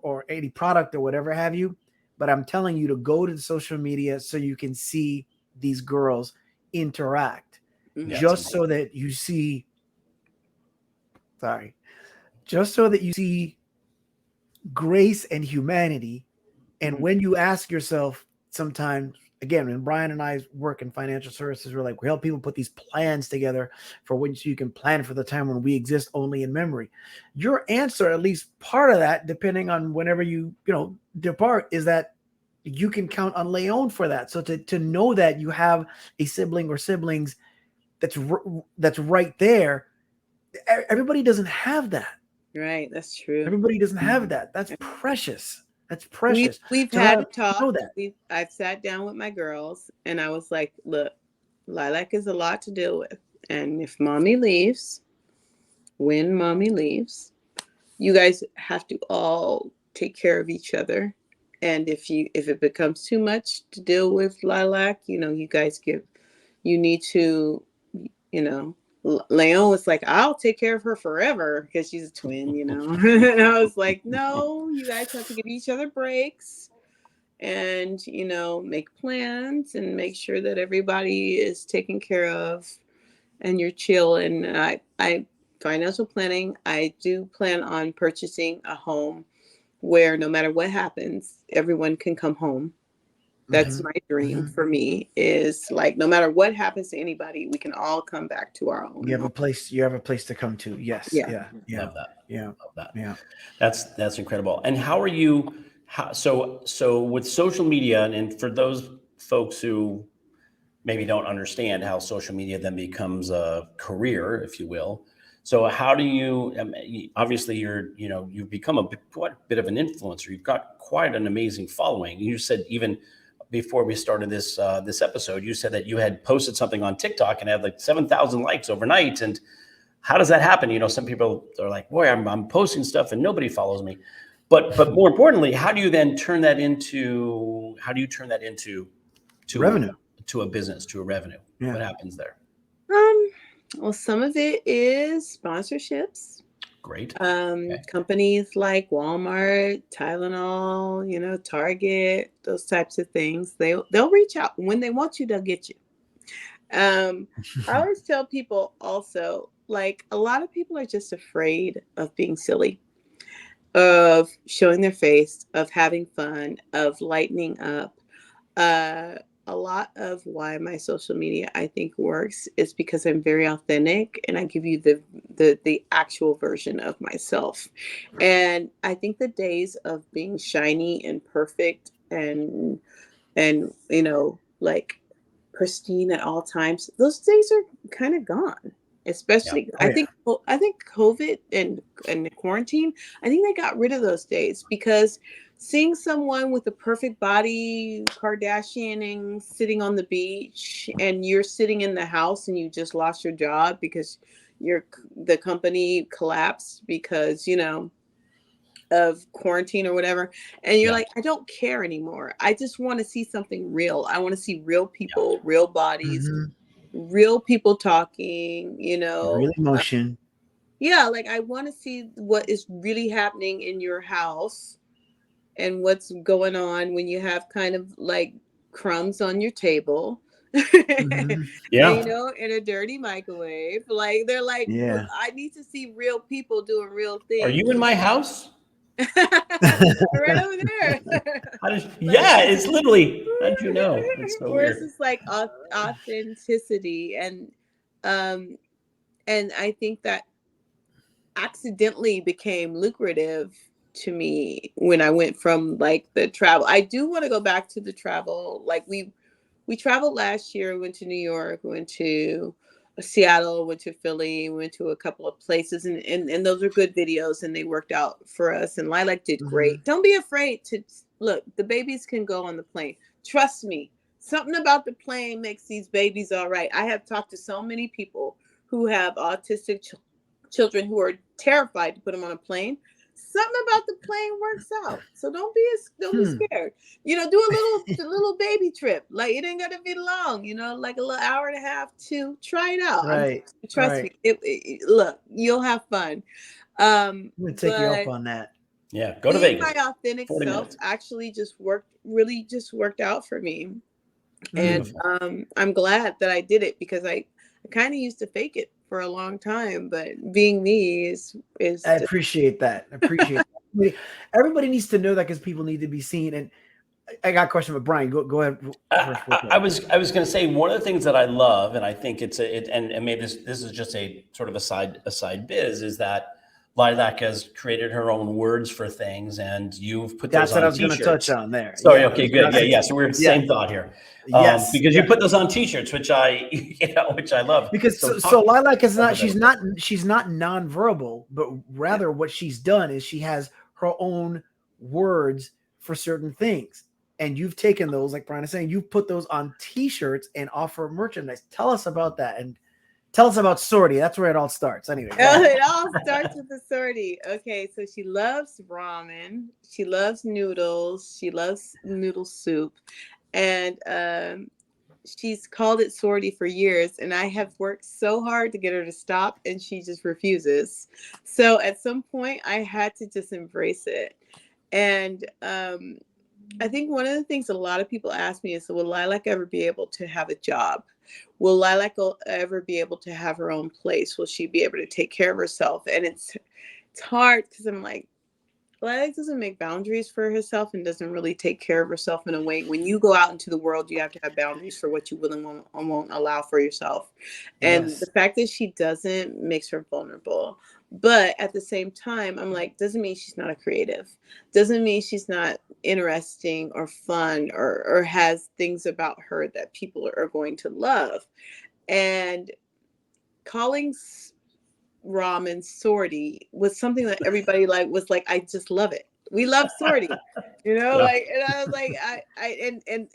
or any product or whatever have you. But I'm telling you to go to the social media so you can see these girls interact, just so that you see. Sorry, just so that you see grace and humanity. And when you ask yourself, sometimes, again, when Brian and I work in financial services, we help people put these plans together for when so you can plan for the time when we exist only in memory. Your answer, at least part of that, depending on whenever you depart, is that you can count on Leon for that. So to know that you have a sibling or siblings that's right there. Everybody doesn't have that. Right, that's true. Everybody doesn't have that. That's precious. That's precious. We've had a talk. I've sat down with my girls and I was like, look, Lilac is a lot to deal with. And if mommy leaves, when mommy leaves, you guys have to all take care of each other. And if it becomes too much to deal with Lilac, you guys you need to, Leon was like, I'll take care of her forever because she's a twin, and I was like, no, you guys have to give each other breaks and, make plans and make sure that everybody is taken care of and you're chill. And I financial planning, I do plan on purchasing a home where no matter what happens, everyone can come home. That's my dream for me, is like, no matter what happens to anybody, we can all come back to our own. You have a place to come to. Yes. Yeah. Love that. Yeah. Love that. Yeah. That's incredible. And how are you, so with social media, and for those folks who maybe don't understand how social media then becomes a career, if you will. So how do you, obviously you've become quite a bit of an influencer. You've got quite an amazing following. You said, even before we started this episode, you said that you had posted something on TikTok and had like 7,000 likes overnight. And how does that happen? Some people are like, boy, I'm posting stuff and nobody follows me. But more importantly, how do you turn that into revenue, to a business, to a revenue? Yeah. What happens there? Well, some of it is sponsorships. Great. Companies like Walmart, Tylenol, Target, those types of things. They'll reach out when they want you. They'll get you. I always tell people also, like, a lot of people are just afraid of being silly, of showing their face, of having fun, of lightening up. A lot of why my social media, I think, works is because I'm very authentic and I give you the actual version of myself. And I think the days of being shiny and perfect and like pristine at all times, those days are kind of gone. Especially, I think COVID and the quarantine, I think they got rid of those days, because seeing someone with a perfect body, Kardashianing, sitting on the beach, and you're sitting in the house and you just lost your job because the company collapsed because, of quarantine or whatever. And you're like, I don't care anymore. I just want to see something real. I want to see real people, real bodies, real people talking, real emotion. Like, I want to see what is really happening in your house and what's going on when you have kind of like crumbs on your table. In a dirty microwave. Like, they're like, well, I need to see real people doing real things. Are you in my house? Right over there. It's literally, how did you know? It's so weird. It's just like authenticity, and I think that accidentally became lucrative to me when I went from like the travel. I do want to go back to the travel. Like we traveled last year. We went to New York, we went to Seattle, went to Philly, went to a couple of places, and those are good videos and they worked out for us. And Lilac did great. Don't be afraid to look. The babies can go on the plane. Trust me. Something about the plane makes these babies all right. I have talked to so many people who have autistic children who are terrified to put them on a plane. Something about the plane works out. So don't be scared. You know, do a little baby trip. Like it ain't gotta be long, you know, like a little hour and a half to try it out. Right. Trust me. Look, you'll have fun. I'm gonna take you up on that. Yeah, go to Vegas. My authentic self minutes. actually just worked out for me. And I'm glad that I did it because I kind of used to fake it for a long time, but being me is I appreciate that. That. Everybody needs to know that because people need to be seen. And I got a question, but Brian, go ahead. I was going to say one of the things that I love, and I think and maybe this is just a sort of a side biz, is that Lilac has created her own words for things, and you've put those on t-shirts. That's what I was going to touch on there. Sorry, okay, good. Yeah. So we're the same thought here. Yes, because you put those on t-shirts, which I love. Because so Lilac is not, she's not nonverbal, but rather what she's done is she has her own words for certain things. And you've taken those, like Brian is saying, you put those on t-shirts and offer merchandise. Tell us about that. And tell us about Sortie. That's where it all starts. Anyway. It all starts with the Sortie. Okay, so she loves ramen. She loves noodles. She loves noodle soup. And she's called it Sortie for years. And I have worked so hard to get her to stop, and she just refuses. So at some point, I had to just embrace it. And I think one of the things a lot of people ask me is, will Lilac ever be able to have a job? Will Lilac ever be able to have her own place? Will she be able to take care of herself? And it's hard because I'm like, Lilac doesn't make boundaries for herself and doesn't really take care of herself in a way. When you go out into the world, you have to have boundaries for what you will and won't allow for yourself. And the fact that she doesn't makes her vulnerable. But at the same time, I'm like, doesn't mean she's not a creative. Doesn't mean she's not interesting or fun or has things about her that people are going to love. And calling ramen Sortie was something that everybody was like, I just love it. We love Sortie, you know, like, and I was like,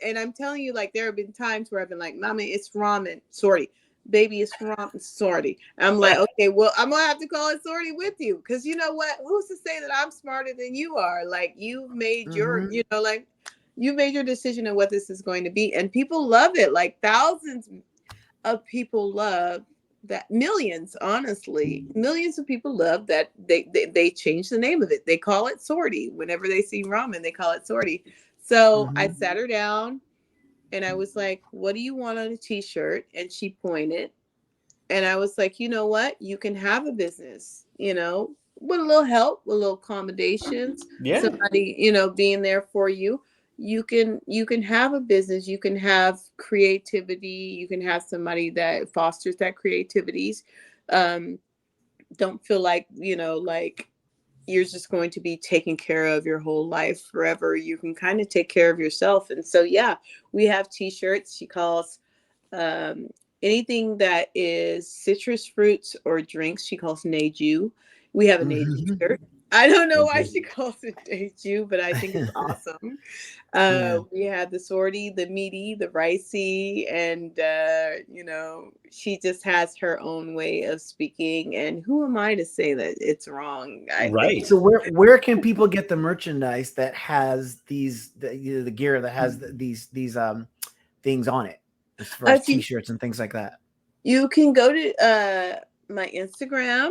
and I'm telling you, like, there have been times where I've been like, Mommy, it's ramen Sortie. Baby, it's ramen Sortie. I'm like, okay, well, I'm gonna have to call it Sortie with you, because you know what? Who's to say that I'm smarter than you are? Like, you've made your, you know, like, you made your decision on what this is going to be, and people love it. Like, thousands of people love that. Millions, honestly, millions of people love that they change the name of it. They call it Sortie. Whenever they see ramen, they call it Sortie. So I sat her down and I was like, what do you want on a t-shirt? And she pointed, and I was like, you know what? You can have a business, you know, with a little help, with a little accommodations, somebody, you know, being there for you. You can have a business, you can have creativity, you can have somebody that fosters that creativity. Don't feel like, you know, like you're just going to be taking care of your whole life forever. You can kind of take care of yourself. And so, yeah, we have t-shirts. She calls anything that is citrus fruits or drinks, she calls Neju. We have a Neju shirt. I don't know why she calls it Neju, but I think it's awesome. We had the Sortie, the meaty, the ricey, and, you know, she just has her own way of speaking. And who am I to say that it's wrong? I think. So where can people get the merchandise that has these, the gear that has these things on it, as far as t-shirts and things like that? You can go to my Instagram,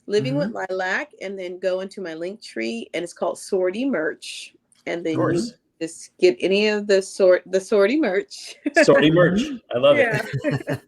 Living with Lilac, and then go into my link tree, and it's called Sortie Merch. And then you just get any of the Sortie merch. Sortie merch. I love it.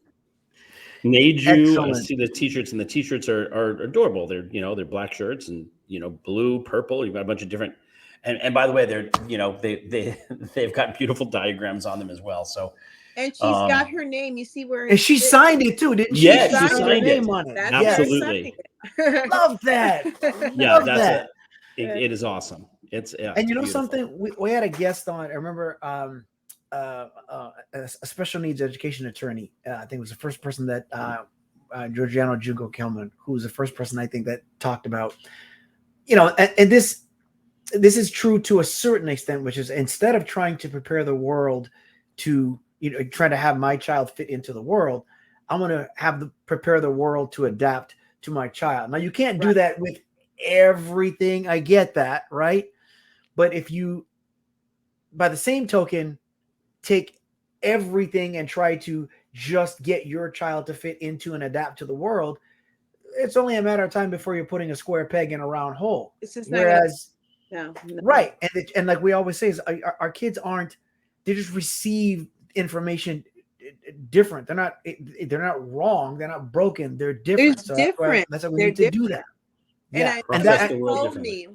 Neju, I see the t-shirts, and the t-shirts are adorable. They're, you know, they're black shirts and, you know, blue, purple. You've got a bunch of different, and by the way, they're, you know, they've got beautiful diagrams on them as well. So. And she's got her name. You see where? And she signed it too, didn't she? Yeah, she signed her it. name on it. Absolutely. Love that. Yeah, that's it. It is awesome. It's And you know beautiful. something? We had a guest on. I remember a special needs education attorney. I think it was the first person that Georgiano Jugo Kelman, who was the first person I think that talked about, and this is true to a certain extent, which is instead of trying to prepare the world to, try to have my child fit into the world, I'm going to prepare the world to adapt to my child. Now you can't do that with everything. I get that, right? But if you, by the same token, take everything and try to just get your child to fit into and adapt to the world, it's only a matter of time before you're putting a square peg in a round hole. It's just Whereas, no. Right. And like we always say, is our kids they just receive information different. They're not wrong. They're not broken. They're different. It's different. That's why we need to do that. Yeah. And that told me,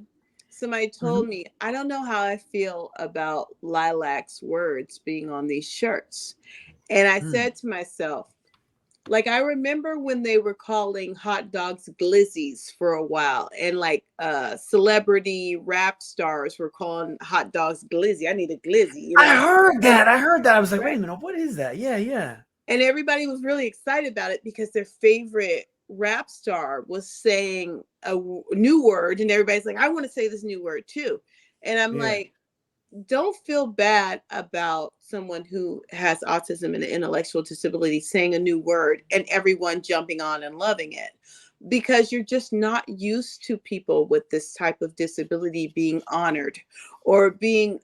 somebody told me, I don't know how I feel about Lilac's words being on these shirts. And I said to myself, like, I remember when they were calling hot dogs glizzies for a while, and like celebrity rap stars were calling hot dogs glizzy. I need a glizzy. I heard that. I was like, wait a minute, what is that? Yeah. And everybody was really excited about it because their favorite rap star was saying a new word, and everybody's like, I want to say this new word too. And I'm like, don't feel bad about someone who has autism and an intellectual disability saying a new word and everyone jumping on and loving it, because you're just not used to people with this type of disability being honored or being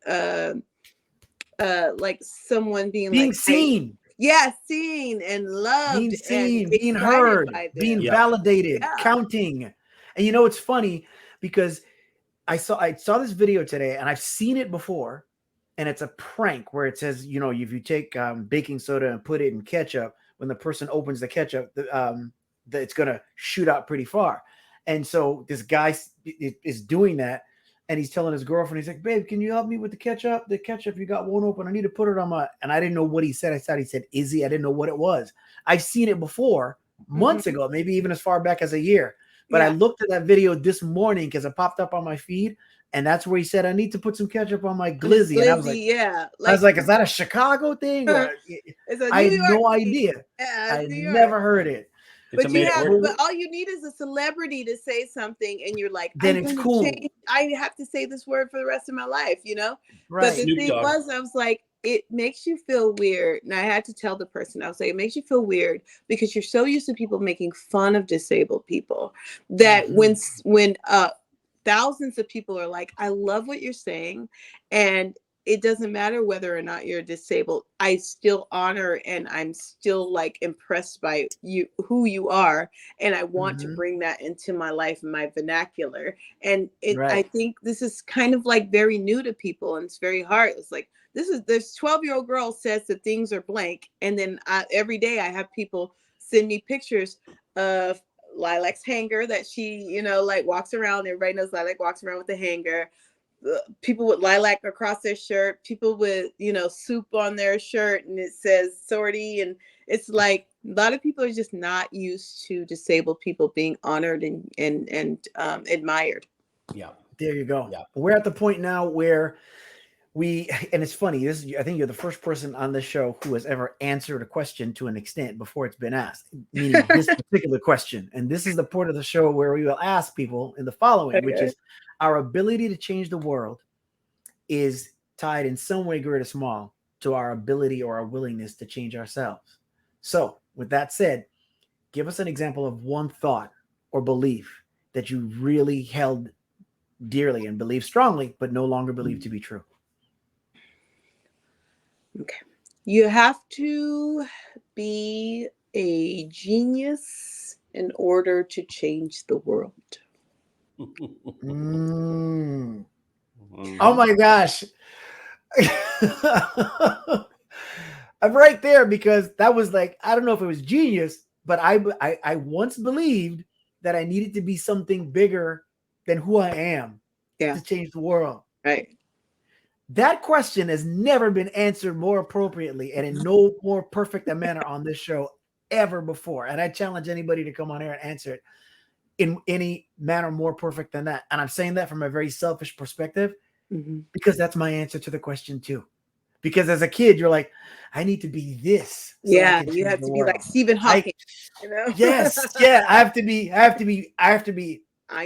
like someone being seen. Yeah, seen and loved, being seen, and being heard, being validated, counting. And it's funny because I saw this video today, and I've seen it before, and it's a prank where it says, if you take baking soda and put it in ketchup, when the person opens the ketchup, it's going to shoot out pretty far. And so this guy is doing that, and he's telling his girlfriend, he's like, babe, can you help me with the ketchup? The ketchup you got won't open. I need to put it on my, and I didn't know what he said. I thought he said, Izzy. I didn't know what it was. I've seen it before months ago, maybe even as far back as a year. But I looked at that video this morning because it popped up on my feed, and that's where he said, I need to put some ketchup on my glizzy. And I was like, is that a Chicago thing? I had no idea. I never heard it. But all you need is a celebrity to say something, and you're like, then it's cool. I have to say this word for the rest of my life, Right. But the thing was, I was like, it makes you feel weird. And I had to tell the person, I was like, it makes you feel weird because you're so used to people making fun of disabled people that when thousands of people are like, I love what you're saying, and it doesn't matter whether or not you're disabled, I still honor and I'm still like impressed by you, who you are, and I want to bring that into my life and my vernacular. And I think this is kind of like very new to people, and it's very hard. It's like, this 12-year-old girl says that things are blank, and then every day I have people send me pictures of Lilac's hanger that she like walks around. Everybody knows Lilac walks around with a hanger. People with lilac across their shirt, people with soup on their shirt, and it says Sortie. And it's like a lot of people are just not used to disabled people being honored and admired. There you go. We're at the point now where and it's funny, I think you're the first person on this show who has ever answered a question to an extent before it's been asked, meaning this particular question. And this is the point of the show where we will ask people in the following, which is, our ability to change the world is tied in some way, great or small, to our ability or our willingness to change ourselves. So with that said, give us an example of one thought or belief that you really held dearly and believed strongly, but no longer believe to be true. Okay. You have to be a genius in order to change the world. Oh my gosh. I'm right there, because that was like, I don't know if it was genius, but I once believed that I needed to be something bigger than who I am to change the world. Right. That question has never been answered more appropriately and in no more perfect a manner on this show ever before. And I challenge anybody to come on here and answer it. in any manner more perfect than that. And I'm saying that from a very selfish perspective Mm-hmm. because that's my answer to the question too. Because as a kid, you're like, I need to be this so I Yeah, can you change have the to be world. like Stephen I Hawking, you know? yes, yeah, I have to be Einstein.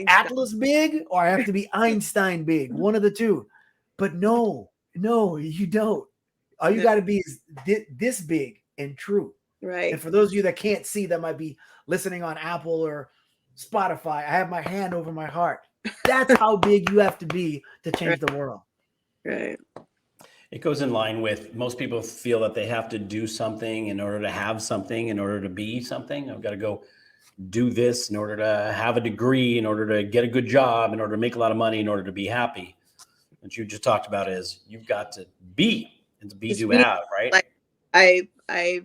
Atlas big or I have to be Einstein big, one of the two. But no, you don't. All you No, got to be is this big and true. And right. for those of you that can't see, that might be listening on Apple or Spotify, I have my hand over my heart. That's how big you have to be to change the world. Right. It goes in line with most people feel that they have to do something in order to have something, in order to be something. I've got to go do this in order to have a degree, in order to get a good job, in order to make a lot of money, in order to be happy. What you just talked about is you've got to be, and to be Just do be have, right? like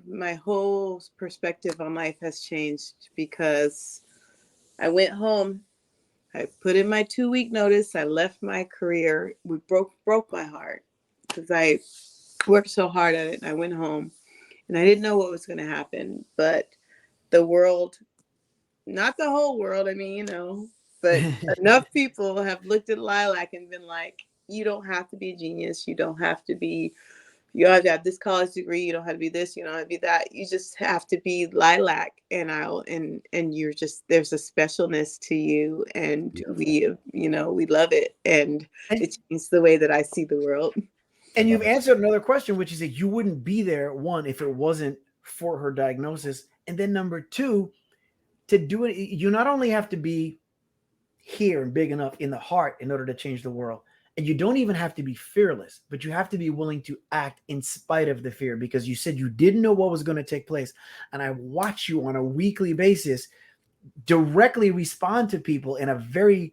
my whole perspective on life has changed because I went home, I put in my 2-week notice, I left my career. We broke my heart because I worked so hard at it. And I went home and I didn't know what was going to happen, but the world, not the whole world, I mean, you know, but enough people have looked at Lilac and been like, you don't have to be a genius. You don't have to be, you have to have this college degree. You don't have to be this. You don't have to be that. You just have to be Lilac, and you're just, there's a specialness to you, and we, you know, we love it, and it changed the way that I see the world. And you've answered another question, which is that you wouldn't be there, one, if it wasn't for her diagnosis. And then number two, to do it, you not only have to be here and big enough in the heart in order to change the world, and you don't even have to be fearless, but you have to be willing to act in spite of the fear, because you said you didn't know what was going to take place. And I watch you on a weekly basis directly respond to people in a very,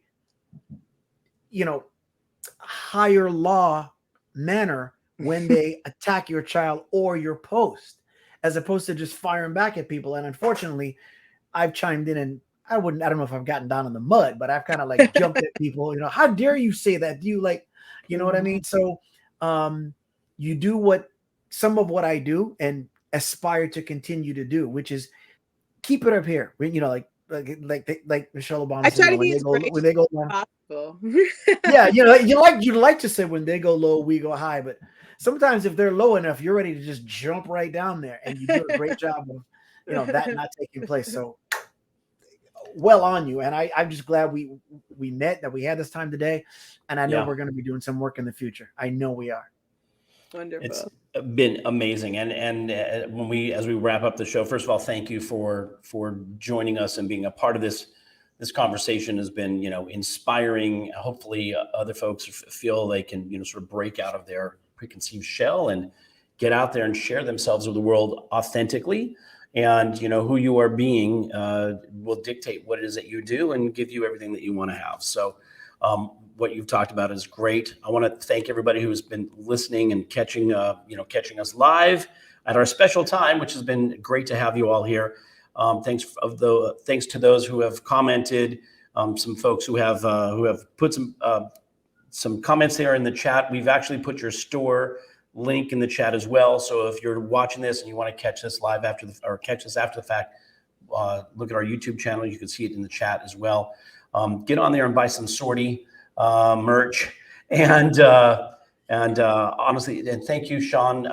higher law manner when they attack your child or your post, as opposed to just firing back at people. And unfortunately, I've chimed in, and I don't know if I've gotten down in the mud, but I've kind of like jumped at people, how dare you say that? Do you like, you know what I mean? So you do some of what I do and aspire to continue to do, which is keep it up here. Like Michelle Obama I says, try to when be they as go, gracious down. as possible. Yeah, you'd like to say when they go low, we go high, but sometimes if they're low enough, you're ready to just jump right down there, and you do a great job of that not taking place. So well on you, and I'm just glad we met, that we had this time today, and I know we're going to be doing some work in the future. I know we are. Wonderful. It's been amazing, and as we wrap up the show, first of all, thank you for joining us and being a part of this. This conversation has been, inspiring. Hopefully, other folks feel they can, sort of break out of their preconceived shell and get out there and share themselves with the world authentically. And who you are being will dictate what it is that you do and give you everything that you want to have. So, what you've talked about is great. I want to thank everybody who's been listening and catching us live at our special time, which has been great to have you all here. Thanks to those who have commented, some folks who have put some comments there in the chat. We've actually put your store link in the chat as well. So if you're watching this and you want to catch this live catch us after the fact, look at our YouTube channel. You can see it in the chat as well. Get on there and buy some Sortie merch, and honestly, and thank you, Sean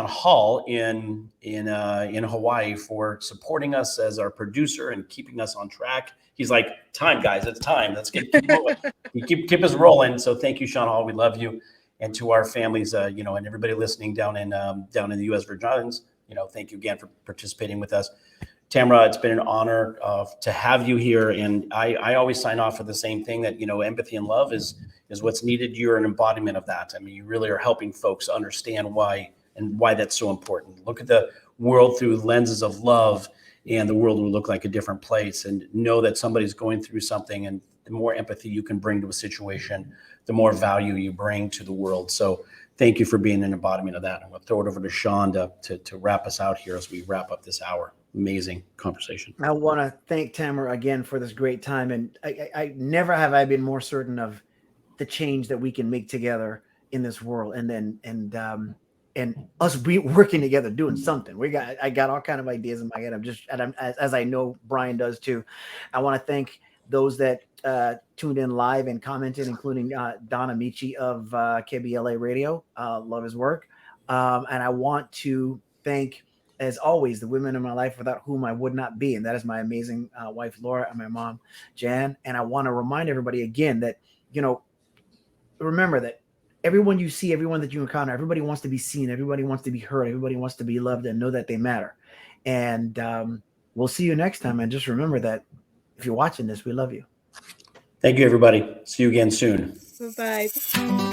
Hall in Hawaii, for supporting us as our producer and keeping us on track. He's like, time, guys, it's time. Let's keep moving. You keep us rolling. So thank you, Sean Hall. We love you, and to our families, and everybody listening down in the U.S. Virgin Islands. Thank you again for participating with us. Tamara, it's been an honor to have you here. And I always sign off with the same thing, that, empathy and love is what's needed. You're an embodiment of that. I mean, you really are helping folks understand why that's so important. Look at the world through lenses of love, and the world will look like a different place. And know that somebody's going through something, and the more empathy you can bring to a situation, the more value you bring to the world. So thank you for being an embodiment of that. I'm going to throw it over to Sean to wrap us out here as we wrap up this hour. Amazing conversation. I want to thank Tamara again for this great time. And I never have I been more certain of the change that we can make together in this world. And us working together, doing something. I got all kind of ideas in my head. I'm as I know Brian does too. I want to thank those that tuned in live and commented, including Don Amici of KBLA Radio. Love his work. And I want to thank, as always, the women in my life without whom I would not be. And that is my amazing wife, Laura, and my mom, Jan. And I want to remind everybody again that, remember that everyone you see, everyone that you encounter, everybody wants to be seen. Everybody wants to be heard. Everybody wants to be loved and know that they matter. And we'll see you next time. And just remember that if you're watching this, we love you. Thank you, everybody. See you again soon. Bye-bye.